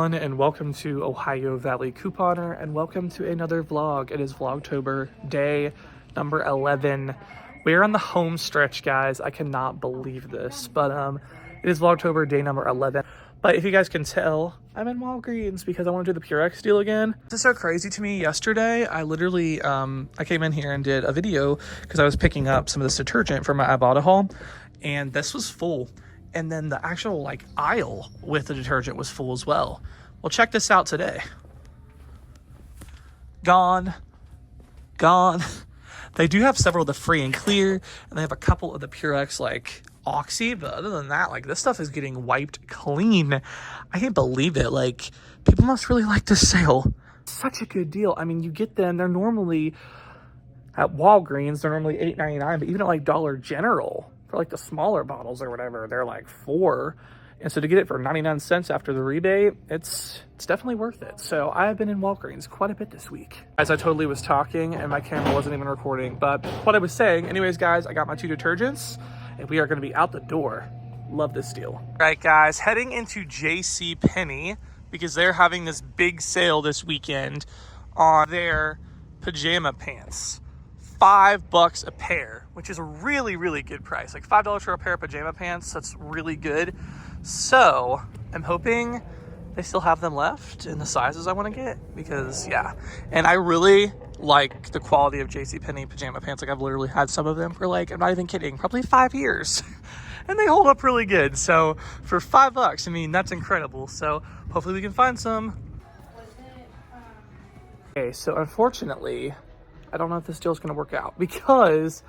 everyone, and welcome to Ohio Valley Couponer, and welcome to another vlog. It is Vlogtober, day number 11. We're on the home stretch, guys. I cannot believe this, but it is Vlogtober, day number 11. But if you guys can tell, I'm in Walgreens because I want to do the Purex deal again. This is so crazy to me. Yesterday, I literally, I came in here and did a video because I was picking up some of this detergent for my Ibotta haul, and this was full. And then the actual aisle with the detergent was full as well. Well, check this out today. Gone. They do have several of the free and clear, and they have a couple of the Purex Oxy, but other than that, this stuff is getting wiped clean. I can't believe it. People must really like this sale. Such a good deal. I mean, you get them, they're normally at Walgreens, they're normally $8.99, but even at Dollar General, for the smaller bottles or whatever, they're $4. And so to get it for 99 cents after the rebate, it's definitely worth it. So I have been in Walgreens quite a bit this week. As I totally was talking and my camera wasn't even recording, but what I was saying, anyways, guys, I got my 2 detergents and we are going to be out the door. Love this deal. All right, guys, heading into JCPenney because they're having this big sale this weekend on their pajama pants. $5 a pair, which is a really, really good price. $5 for a pair of pajama pants, that's really good. So I'm hoping they still have them left in the sizes I want to get because, yeah. And I really like the quality of JCPenney pajama pants. I've literally had some of them for I'm not even kidding, probably 5 years. And they hold up really good. So for $5, I mean, that's incredible. So hopefully we can find some. Okay, so unfortunately, I don't know if this deal is going to work out because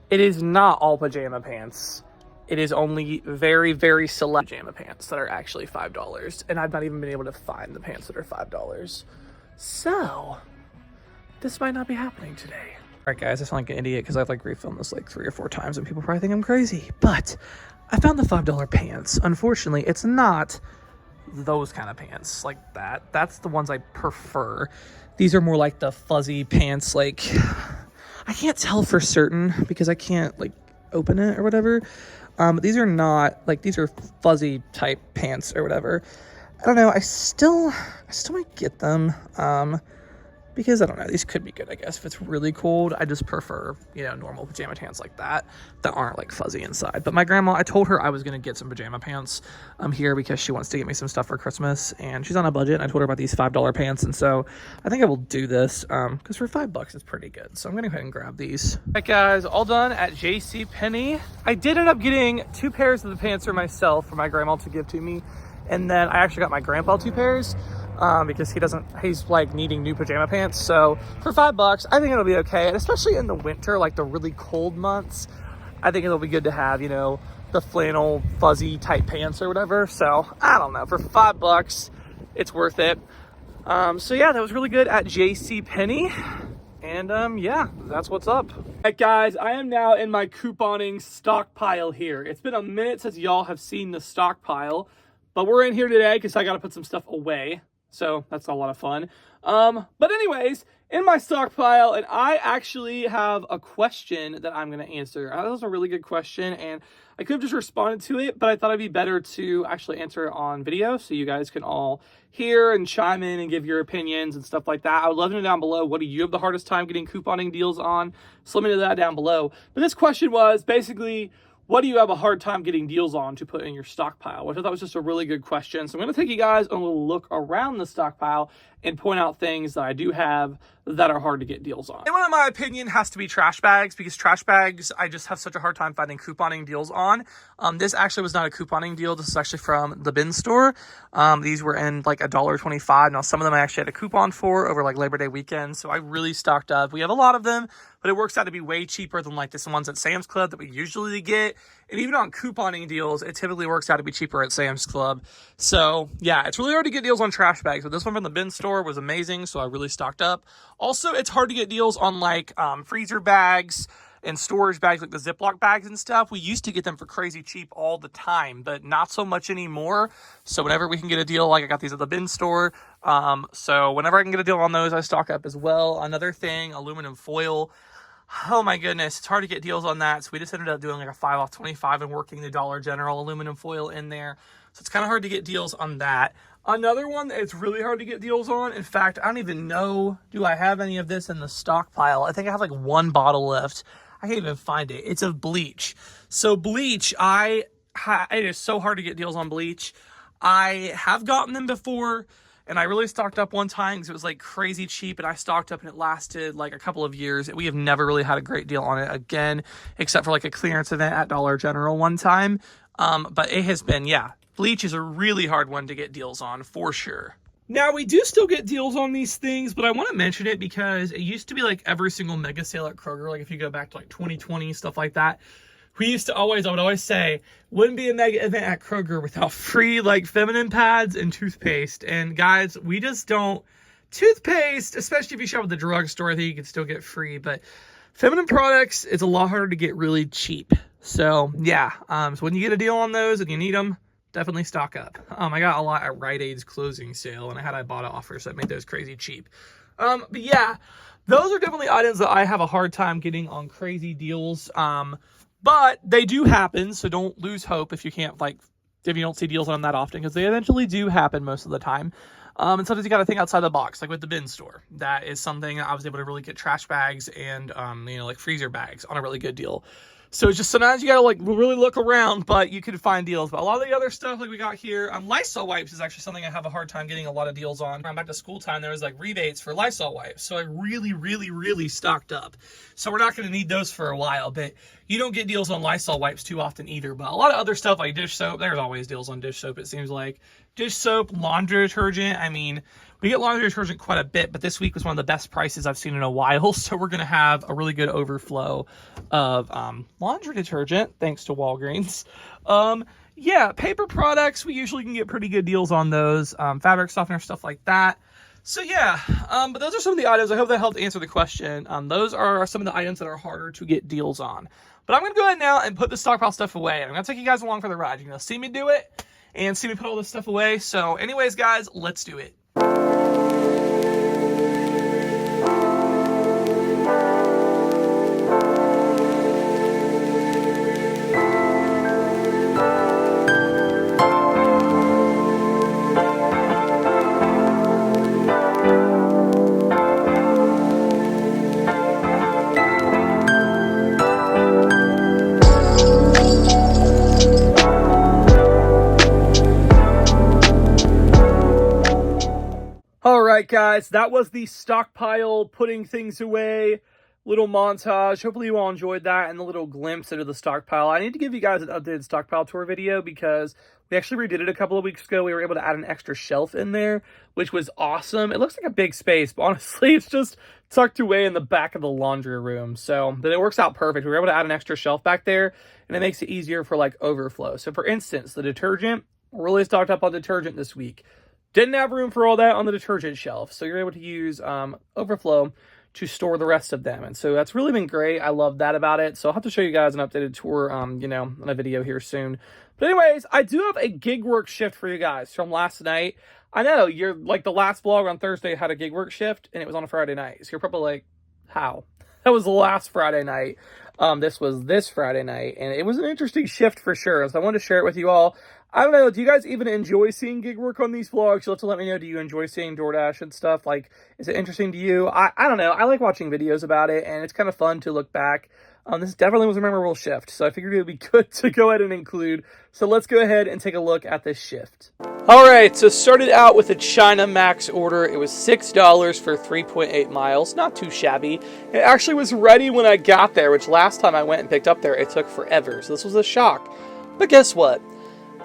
it is not all pajama pants. It is only very, very select pajama pants that are actually $5. And I've not even been able to find the pants that are $5. So this might not be happening today. All right, guys, I sound like an idiot because I've refilmed this 3 or 4 times and people probably think I'm crazy. But I found the $5 pants. Unfortunately, it's not those kind of pants like that. That's the ones I prefer. These are more the fuzzy pants. I can't tell for certain because I can't open it or whatever. These are not these are fuzzy type pants or whatever. I don't know. I still might get them. Because I don't know, these could be good, I guess. If it's really cold, I just prefer, normal pajama pants like that aren't fuzzy inside. But my grandma, I told her I was gonna get some pajama pants here because she wants to get me some stuff for Christmas and she's on a budget. And I told her about these $5 pants, and so I think I will do this because for $5 it's pretty good. So I'm gonna go ahead and grab these. All right, guys, all done at JCPenney. I did end up getting 2 pairs of the pants for myself for my grandma to give to me, and then I actually got my grandpa 2 pairs. Because he's needing new pajama pants. So for $5, I think it'll be okay. And especially in the winter, the really cold months, I think it'll be good to have, the flannel fuzzy type pants or whatever. So I don't know, for $5, it's worth it. So yeah, that was really good at JCPenney. And yeah, that's what's up. All right, guys, I am now in my couponing stockpile here. It's been a minute since y'all have seen the stockpile, but we're in here today because I got to put some stuff away. So that's a lot of fun. But anyways, in my stockpile, and I actually have a question that I'm going to answer. That was a really good question, and I could have just responded to it, but I thought it'd be better to actually answer it on video so you guys can all hear and chime in and give your opinions and stuff like that. I would love to know down below, what do you have the hardest time getting couponing deals on? So let me know that down below. But this question was basically, what do you have a hard time getting deals on to put in your stockpile? Which I thought was just a really good question. So I'm going to take you guys on a little look around the stockpile and point out things that I do have that are hard to get deals on. And one, in my opinion, has to be trash bags, because trash bags, I just have such a hard time finding couponing deals on. This actually was not a couponing deal. This is actually from the bin store. These were in $1.25. Now, some of them I actually had a coupon for over Labor Day weekend. So I really stocked up. We have a lot of them, but it works out to be way cheaper than this ones at Sam's Club that we usually get. And even on couponing deals, it typically works out to be cheaper at Sam's Club. So yeah, it's really hard to get deals on trash bags, but this one from the bin store was amazing, so I really stocked up. Also, it's hard to get deals on freezer bags and storage bags, the Ziploc bags and stuff. We used to get them for crazy cheap all the time, but not so much anymore. So whenever we can get a deal, I got these at the bin store. So whenever I can get a deal on those, I stock up as well. Another thing, aluminum foil. Oh my goodness, it's hard to get deals on that. So we just ended up doing like a 5 off 25 and working the Dollar General aluminum foil in there. So it's kind of hard to get deals on that. Another one that it's really hard to get deals on. In fact, I don't even know, do I have any of this in the stockpile? I think I have like one bottle left. I can't even find it. It's of bleach. So bleach, it is so hard to get deals on bleach. I have gotten them before, and I really stocked up one time because it was like crazy cheap, and I stocked up and it lasted like a couple of years. We have never really had a great deal on it again, except for like a clearance event at Dollar General one time. But it has been, yeah, bleach is a really hard one to get deals on for sure. Now, we do still get deals on these things, but I want to mention it because it used to be like every single mega sale at Kroger. Like if you go back to like 2020, stuff like that. I would always say, wouldn't be a mega event at Kroger without free like feminine pads and toothpaste. And guys, we just don't. Toothpaste, especially if you shop at the drugstore, I think you can still get free. But feminine products, it's a lot harder to get really cheap. So yeah, so when you get a deal on those and you need them, definitely stock up. I got a lot at Rite Aid's closing sale, and I had Ibotta offers that made those crazy cheap. But yeah, those are definitely items that I have a hard time getting on crazy deals. But they do happen, so don't lose hope if you don't see deals on them that often, because they eventually do happen most of the time. And sometimes you got to think outside the box, like with the bin store. That is something I was able to really get trash bags and, like freezer bags on a really good deal. So it's just sometimes you got to like really look around, but you can find deals. But a lot of the other stuff like we got here, Lysol wipes is actually something I have a hard time getting a lot of deals on. Around back to school time, there was like rebates for Lysol wipes. So I really, really, really stocked up. So we're not going to need those for a while, but you don't get deals on Lysol wipes too often either. But a lot of other stuff like dish soap, there's always deals on dish soap, it seems like. Dish soap, laundry detergent, we get laundry detergent quite a bit, but this week was one of the best prices I've seen in a while. So we're going to have a really good overflow of laundry detergent, thanks to Walgreens. Yeah, paper products, we usually can get pretty good deals on those. Fabric softener, stuff like that. So yeah, but those are some of the items. I hope that helped answer the question. Those are some of the items that are harder to get deals on. But I'm going to go ahead now and put the stockpile stuff away. I'm going to take you guys along for the ride. You're going to see me do it and see me put all this stuff away. So anyways, guys, let's do it. Alright guys, that was the stockpile, putting things away, little montage. Hopefully you all enjoyed that and the little glimpse into the stockpile. I need to give you guys an updated stockpile tour video because we actually redid it a couple of weeks ago. We were able to add an extra shelf in there, which was awesome. It looks like a big space, but honestly, it's just tucked away in the back of the laundry room. So, but it works out perfect. We were able to add an extra shelf back there, and it makes it easier for like overflow. So for instance, the detergent, we're really stocked up on detergent this week. Didn't have room for all that on the detergent shelf, so you're able to use overflow to store the rest of them. And so that's really been great. I love that about it. So I'll have to show you guys an updated tour, in a video here soon. But anyways, I do have a Gigwork shift for you guys from last night. I know you're like the last vlog on Thursday had a Gigwork shift and it was on a Friday night. So you're probably like, how? That was the last Friday night. This was this Friday night, and it was an interesting shift for sure. So I wanted to share it with you all. I don't know, do you guys even enjoy seeing gig work on these vlogs? You'll have to let me know, do you enjoy seeing DoorDash and stuff? Like, is it interesting to you? I don't know. I like watching videos about it, and it's kind of fun to look back. This definitely was a memorable shift, so I figured it would be good to go ahead and include. So let's go ahead and take a look at this shift. All right, so started out with a China Max order. It was $6 for 3.8 miles. Not too shabby. It actually was ready when I got there, which last time I went and picked up there, it took forever. So this was a shock. But guess what?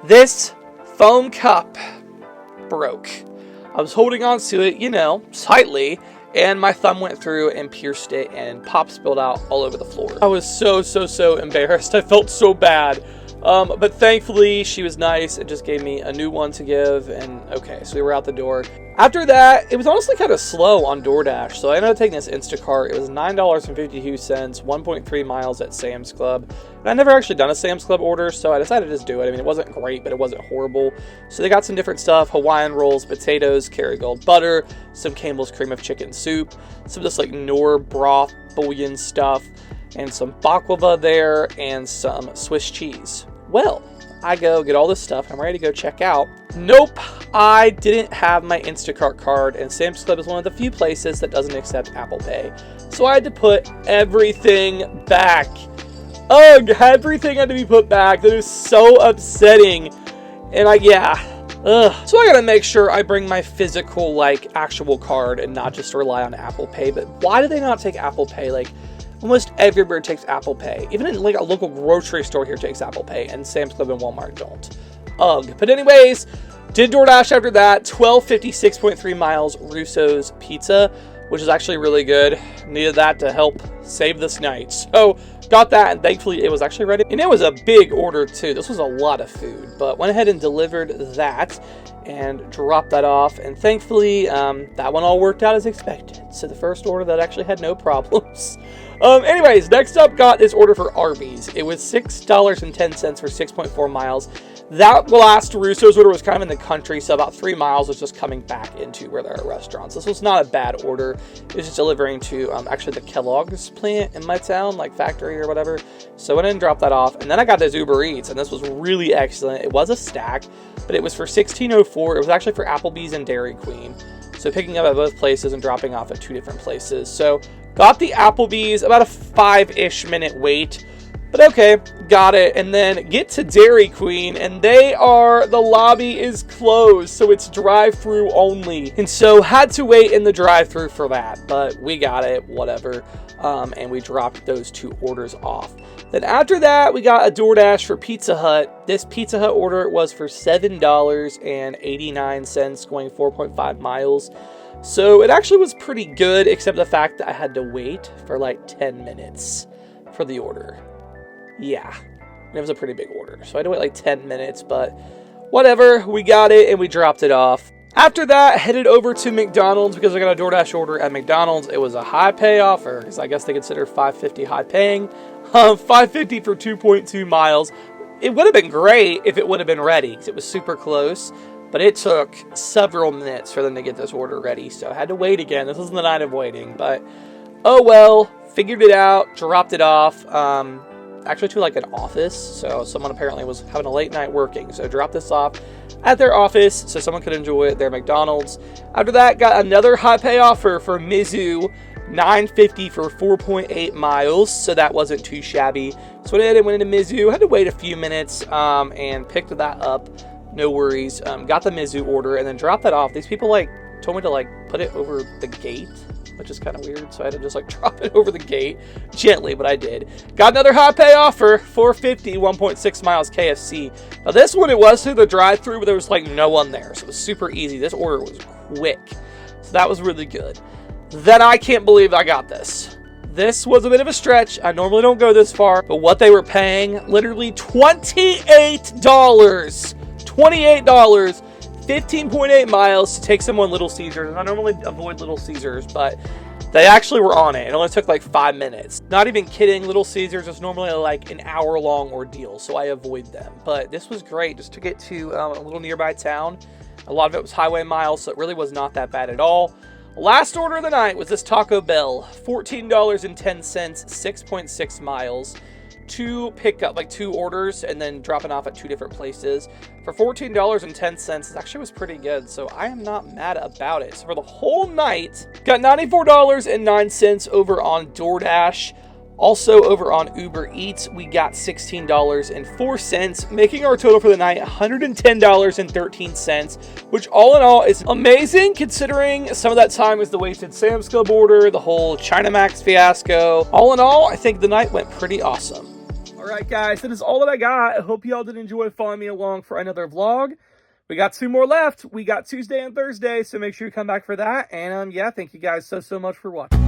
This foam cup broke. I was holding on to it, tightly, and my thumb went through and pierced it, and pop spilled out all over the floor. I was so embarrassed. I felt so bad. But thankfully, she was nice and just gave me a new one to give, and okay, so we were out the door. After that, it was honestly kind of slow on DoorDash, so I ended up taking this Instacart. It was $9.52, 1.3 miles at Sam's Club. And I've never actually done a Sam's Club order, so I decided to just do it. I mean, it wasn't great, but it wasn't horrible. So they got some different stuff: Hawaiian rolls, potatoes, Kerrygold butter, some Campbell's cream of chicken soup, some of this like Knorr broth, bouillon stuff, and some baklava there, and some Swiss cheese. Well, I go get all this stuff. I'm ready to go check out. Nope, I didn't have my Instacart card, and Sam's Club is one of the few places that doesn't accept Apple Pay. So I had to put everything back. Ugh, everything had to be put back. That is so upsetting. And So I gotta make sure I bring my physical, like, actual card and not just rely on Apple Pay. But why do they not take Apple Pay? Like, almost everywhere takes Apple Pay. Even in, like, a local grocery store here takes Apple Pay, and Sam's Club and Walmart don't. Ugh. But anyways, did DoorDash after that. 1256.3 miles Russo's Pizza, which is actually really good. Needed that to help save this night. So, got that, and thankfully it was actually ready. And it was a big order too. This was a lot of food, but went ahead and delivered that and dropped that off. And thankfully, that one all worked out as expected. So the first order that actually had no problems. Anyways, next up, got this order for Arby's. It was $6.10 for 6.4 miles. That last Russo's order was kind of in the country, so about 3 miles was just coming back into where there are restaurants. This was not a bad order. It was just delivering to actually the Kellogg's plant in my town, like factory or whatever. So I went in and dropped that off. And then I got this Uber Eats, and this was really excellent. It was a stack, but it was for $16.04. It was actually for Applebee's and Dairy Queen. So picking up at both places and dropping off at 2 different places. So got the Applebee's, about a 5-ish minute wait. But okay, got it. And then get to Dairy Queen, and the lobby is closed, so it's drive-through only. And so had to wait in the drive-through for that, but we got it, whatever. And we dropped those 2 orders off. Then after that, we got a DoorDash for Pizza Hut. This Pizza Hut order was for $7.89, going 4.5 miles. So it actually was pretty good, except the fact that I had to wait for like 10 minutes for the order. Yeah, it was a pretty big order, so I had to wait like 10 minutes, but whatever, we got it and we dropped it off. After that, headed over to McDonald's because I got a DoorDash order at McDonald's. It was a high pay offer, because I guess they consider $5.50 high paying. $5.50 for 2.2 miles. It would have been great if it would have been ready, because it was super close, but it took several minutes for them to get this order ready, so I had to wait again. This wasn't the night of waiting, but oh well, figured it out, dropped it off. Actually to like an office, so someone apparently was having a late night working, so dropped this off at their office so someone could enjoy their McDonald's. After that, got another high pay offer for Mizzou, $9.50 for 4.8 miles, so that wasn't too shabby. So I went into Mizzou, had to wait a few minutes, and picked that up. No worries. Got the Mizzou order and then dropped that off. These people told me to put it over the gate, which is kind of weird, so I had to just drop it over the gate gently, but I did. Got another high pay offer, $4.50, 1.6 miles KFC. Now this one, it was through the drive-thru, but there was no one there, so it was super easy. This order was quick, so that was really good. Then I can't believe I got this. This was a bit of a stretch. I normally don't go this far, but what they were paying, literally $28. $28. 15.8 miles to take someone Little Caesars. And I normally avoid Little Caesars, but they actually were on it. It only took 5 minutes. Not even kidding, Little Caesars is normally an hour-long ordeal, so I avoid them. But this was great, just to get to a little nearby town. A lot of it was highway miles, so it really was not that bad at all. Last order of the night was this Taco Bell. $14.10, 6.6 miles. 2 pickup, 2 orders, and then dropping off at 2 different places for $14.10. It actually was pretty good, so I am not mad about it. So for the whole night, got $94.09 over on DoorDash. Also over on Uber Eats, we got $16.04, making our total for the night $110.13, which all in all is amazing, considering some of that time was the wasted Sam's Club order, the whole China Max fiasco. All in all, I think the night went pretty awesome. Alright guys, that is all that I got. I hope y'all did enjoy following me along for another vlog. We got 2 more left. We got Tuesday and Thursday, so make sure you come back for that. And yeah, thank you guys so much for watching.